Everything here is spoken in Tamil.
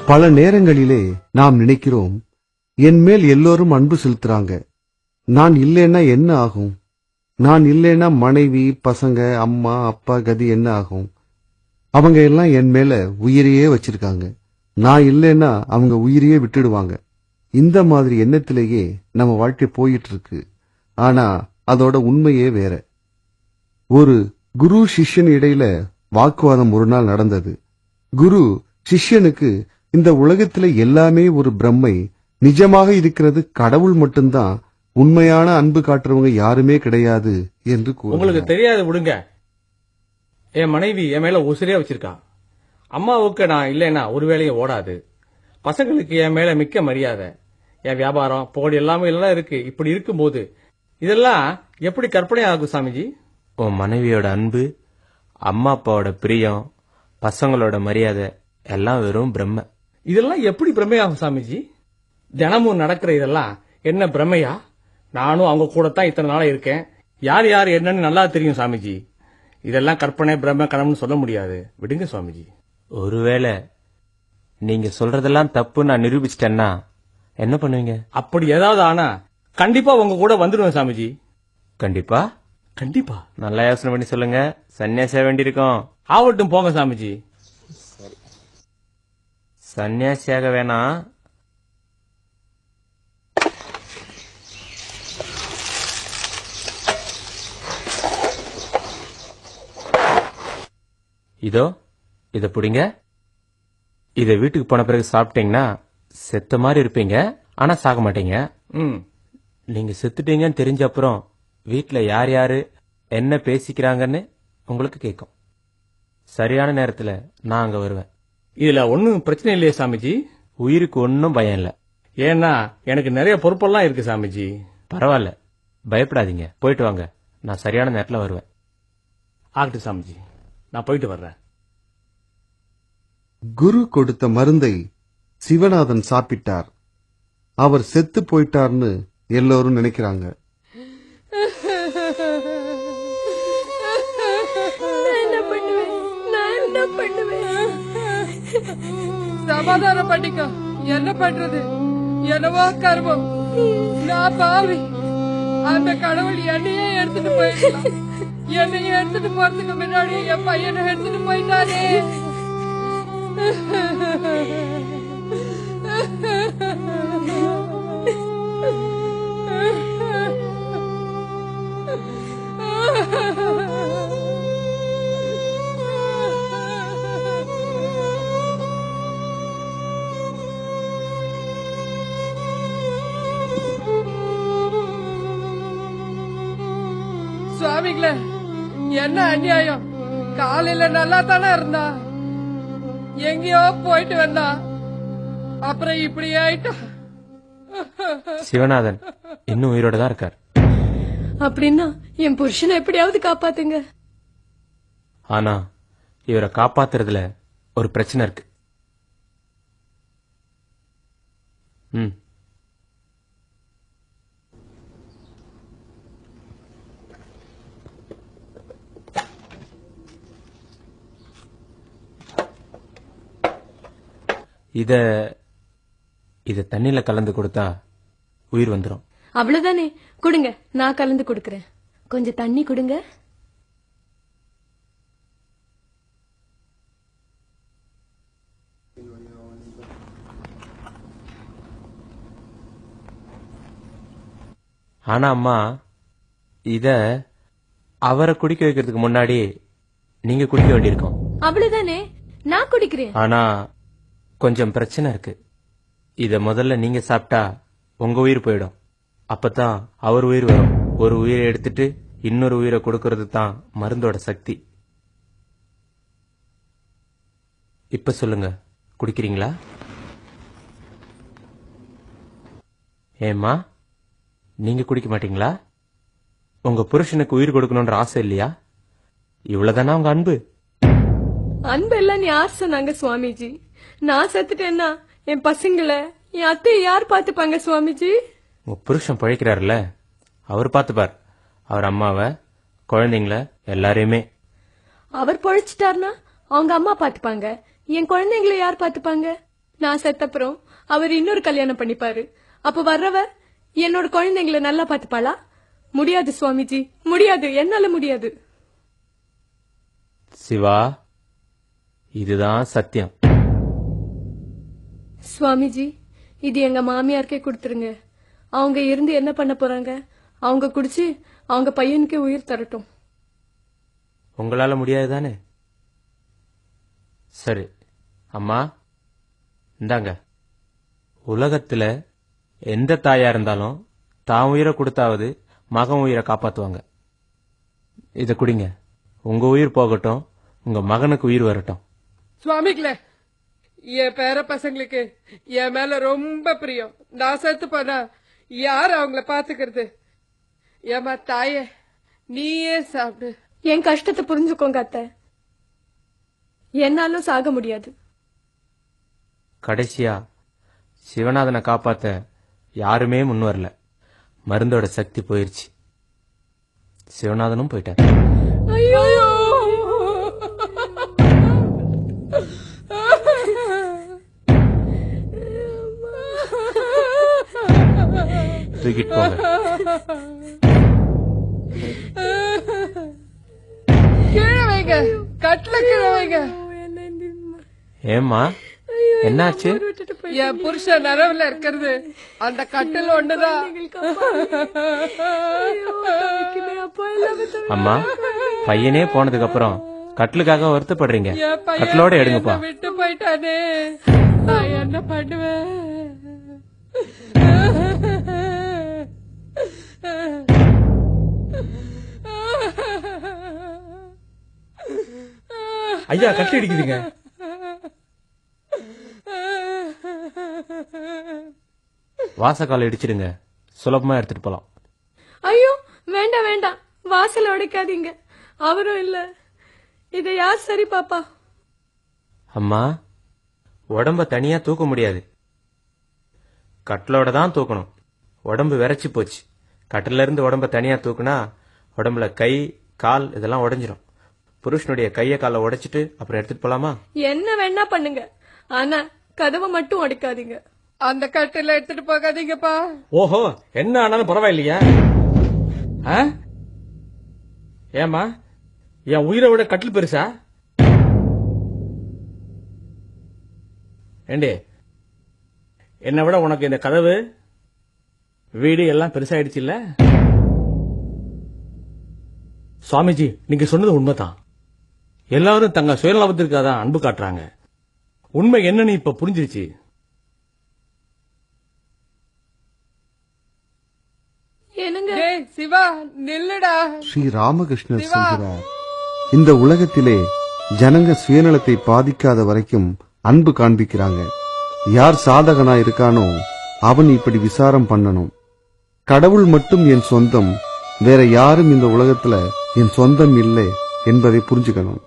பல நேரங்களிலே நாம் நினைக்கிறோம், என் மேல் எல்லோரும் அன்பு செலுத்துறாங்க, நான் இல்லைன்னா என்ன ஆகும், நான் இல்லைன்னா மனைவி பசங்க அம்மா அப்பா கதி என்ன ஆகும், அவங்க எல்லாம் என் மேல உயிரையே வச்சிருக்காங்க, நான் இல்லைன்னா அவங்க உயிரையே விட்டுடுவாங்க. இந்த மாதிரி எண்ணத்திலேயே நம்ம வாழ்க்கை போயிட்டு இருக்கு. ஆனா அதோட உண்மையே வேற. ஒரு குரு சிஷ்யன் இடையில வாக்குவாதம் ஒரு நாள் நடந்தது. குரு சிஷ்யனுக்கு இந்த உலகத்துல எல்லாமே ஒரு பிரம்மை, நிஜமாக இருக்கிறது கடவுள் மட்டும்தான், உண்மையான அன்பு காட்டுறவங்க யாருமே கிடையாது என்று கூறினார். உங்களுக்கு தெரியாது விடுங்க. என் மனைவி என் மேல உசிரியா வச்சிருக்கா. அம்மாவுக்கு நான் இல்லைன்னா ஒரு வேலையும் ஓடாது. பசங்களுக்கு என் மேல மிக்க மரியாதை. என் வியாபாரம் போடி எல்லாமே எல்லாம் இருக்கு. இப்படி இருக்கும்போது இதெல்லாம் எப்படி கற்பனை ஆகும் சாமிஜி? உன் மனைவியோட அன்பு, அம்மா அப்பாவோட பிரியம், பசங்களோட மரியாதை எல்லாம் வெறும் பிரம்ம. இதெல்லாம் எப்படி பிரமையாகும் சாமிஜி? தினமும் நடக்கிற இதெல்லாம் என்ன பிரமையா? நானும் அவங்க கூட தான் இத்தனை நாளா இருக்கேன். யார் யார் என்னன்னு நல்லா தெரியும் சாமிஜி. இதெல்லாம் கற்பனை பிரம்ம கனவுன்னு சொல்ல முடியாது. விடுங்க சுவாமிஜி. ஒருவேளை நீங்க சொல்றதெல்லாம் தப்பு நான் நிரூபிச்சிட்டேன்னா என்ன பண்ணுவீங்க? அப்படி ஏதாவது ஆனா கண்டிப்பா உங்க கூட வந்துடுவேன் சாமிஜி. கண்டிப்பா? கண்டிப்பா. நல்லா யோசனை பண்ணி சொல்லுங்க. சன்னியாசியா வேண்டியிருக்கோம். ஆவட்டும் போங்க சாமிஜி. சன்னியாசியாக வேணாம், இதோ இத புடிங்க. இத வீட்டுக்கு போன பிறகு சாப்பிட்டீங்கன்னா செத்த மாதிரி இருப்பீங்க, ஆனா சாக மாட்டீங்க. நீங்க செத்துட்டீங்கன்னு தெரிஞ்ச அப்புறம் வீட்டுல யார் யாரு என்ன பேசிக்கிறாங்கன்னு உங்களுக்கு கேட்கும். சரியான நேரத்துல நான் அங்க வருவேன். இதுல ஒன்னும் பிரச்சனை இல்லையே சாமிஜி? உயிருக்கு ஒன்னும் பயம் இல்ல. ஏன்னா எனக்கு நிறைய பொறுப்பெல்லாம் இருக்கு சாமிஜி. பரவாயில்ல, பயப்படாதீங்க. போயிட்டு வாங்க, நான் சரியான நேரத்துல வருவேன். ஆகட்டும் சாமிஜி, நான் போயிட்டு வர்றேன். குரு கொடுத்த மருந்தை சிவநாதன் சாப்பிட்டார். அவர் செத்து போயிட்டார்னு எல்லோரும் நினைக்கிறாங்க. சமாதானம் பண்ணிக்க. என்ன பண்றது? என்னவோ கர்மம். நான் பாவி. அந்த கடவுள் என்னையே எடுத்துட்டு போயிட்டான். என்னையே எடுத்துட்டு போறதுக்கு முன்னாடி என் பையனை எடுத்துட்டு போயிட்டானே. சுவாமிகளே, என்ன அநியாயம்! காலையில நல்லா தானே இருந்தா, எங்கேயோ போயிட்டு வந்தா, அப்புறம் இப்படி ஆயிட்டா. சிவநாதன் இன்னும் உயிரோட தான் இருக்கார். அப்படின்னா என் புருஷனை எப்படியாவது காப்பாத்துங்க. ஆனா இவரை காப்பாத்துறதுல ஒரு பிரச்சனை இருக்கு. இத தண்ணில கலந்து கொடுத்தா உயிர் வந்துடும். அவ்வளவுதானே, கொடுங்க, நான் கலந்து கொடுக்கறேன். கொஞ்சம் தண்ணி கொடுங்க. ஆனா அம்மா, இத அவரை குடிக்க வைக்கிறதுக்கு முன்னாடி நீங்க குடிக்க வேண்டியிருக்கும். அவ்வளவுதானே, நான் குடிக்கிறேன். ஆனா கொஞ்சம் பிரச்சனை இருக்கு. இத முதல்ல நீங்க சாப்பிட்டா உங்க உயிர் போயிடும். அப்பதான் அவர் உயிர் வரும். ஒரு உயிரை எடுத்துட்டு இன்னொரு உயிரை கொடுக்கறது தான் மருந்தோட சக்தி. இப்ப சொல்லுங்க, குடிக்கிறீங்களா? ஏம்மா, நீங்க குடிக்க மாட்டீங்களா? உங்க புருஷனுக்கு உயிர் கொடுக்கணும்ன்ற ஆசை இல்லையா? இவ்வளவுதானா உங்க அன்பு? அன்பு எல்லாம் யார் சொன்னாங்க சுவாமிஜி? நான் செத்துட்டேன்னா என் பசங்களை, என் அத்தையை யார் பாத்துப்பாங்க சுவாமிஜி? உங்க புருஷன் பழைக்கிறாருல்ல, அவர் பார்த்துப்பார். அவர் அம்மாவை, குழந்தைங்கள, எல்லாரையுமே. அவர் பொழைச்சிட்டாருன்னா அவங்க அம்மா பாத்துப்பாங்க. என் குழந்தைங்களை யார் பாத்துப்பாங்க? நான் செத்தப்புறம் அவர் இன்னொரு கல்யாணம் பண்ணிப்பாரு. அப்ப வர்றவ என்னோட குழந்தைங்களை நல்லா பாத்துப்பாளா? முடியாது சுவாமிஜி, முடியாது, என்னால முடியாது. சிவா, இதுதான் சத்தியம். சுவாமிஜி, இது எங்க மாமியாருக்கே கொடுத்துருங்க. அவங்க இருந்து என்ன பண்ண போறாங்க? அவங்க குடிச்சு அவங்க பையனுக்கே உயிர் தரட்டும். உங்களால முடியாது தானே? சரி அம்மா, இந்தாங்க. உலகத்துல எந்த தாயா இருந்தாலும் தான் உயிரை கொடுத்தாவது மகன் உயிரை காப்பாத்துவாங்க. இத குடிங்க. உங்க உயிர் போகட்டும், உங்க மகனுக்கு உயிர் வரட்டும். சுவாமிகளே, என் பேர பசங்களுக்கு என் மேல ரொம்ப பிரியம். நான் செத்து போனா யார் அவங்கள பாத்துக்கிறது? ஏமா தாயே, நீயே சாப்பிடு. என் கஷ்டத்தை புரிஞ்சுக்கோங்க அத்தை. என்னாலும் சாக முடியாது. கடைசியா சிவநாதனை காப்பாத்த யாருமே முன் வரல. மருந்தோட சக்தி போயிருச்சு. சிவநாதனும் போயிட்டார். ஐயோ, தூக்கிட்டு போங்க. கீழே வைங்க, கட்டில கீழே வைங்க. ஏம்மா, என்னாச்சு? என் புருஷன் நரவுல இருக்கிறது அந்த கட்டில் ஒண்ணுதான். அம்மா, பையனே போனதுக்கு அப்புறம் கட்டிலுக்காக வருத்தப்படுறீங்க. என் பையன் கட்டிலோட எடுங்கப்பா. என்னை விட்டு போயிட்டானே, நான் என்ன பண்ணுவேன்? ஐயா கட்டி அடிக்குதுங்க. வாசக்கால இடிச்சிடுங்க, சுலபமா எடுத்துட்டு போலாம். ஐயோ, வேண்டாம் வேண்டாம், வாசல் உடைக்காதீங்க. அவரும் இல்ல. இதை யார் சரி பாப்பா? அம்மா, உடம்ப தனியா தூக்க முடியாது. கட்டிலோட தான் தூக்கணும். உடம்பு விரைச்சு போச்சு. கட்டில இருந்து உடம்ப தனியா தூக்குனா உடம்புல கை, கால் இதெல்லாம் உடைஞ்சிரும். புருஷனுடைய கைய காலை உடைச்சிட்டு அப்புறம் எடுத்துட்டு போலாமா? என்ன வேணா பண்ணுங்க, ஆனா கதவை மட்டும் உடைக்காதீங்க. அந்த கட்டில எடுத்துட்டு போகாதீங்கப்பா. ஓஹோ, என்ன ஆனாலும் பரவாயில்லையா? ஆ? ஏம்மா, என் உயிரை விட கட்டில் பெருசா? ஏண்டி, என்னை விட உனக்கு இந்த கதவு, வீடு எல்லாம் பெருசாயிடுச்சு இல்ல? சுவாமிஜி, நீங்க சொன்னது உண்மைதான். எல்லாரும் தங்க சுயநலத்திற்காக தான் அன்பு காட்டுறாங்க. உண்மை என்னன்னு இப்ப புரிஞ்சிருச்சு. என்னங்க? டேய் சிவா, நில்லுடா. ஸ்ரீ ராமகிருஷ்ணர் சொல்கிறார், இந்த உலகத்திலே ஜனங்க சுயநலத்தை பாதிக்காத வரைக்கும் அன்பு காண்பிக்கிறாங்க. யார் சாதகனா இருக்கானோ அவன் இப்படி விசாரம் பண்ணணும். கடவுள் மட்டும் என் சொந்தம், வேற யாரும் இந்த உலகத்துல என் சொந்தம் இல்லை என்பதை புரிஞ்சுக்கணும்.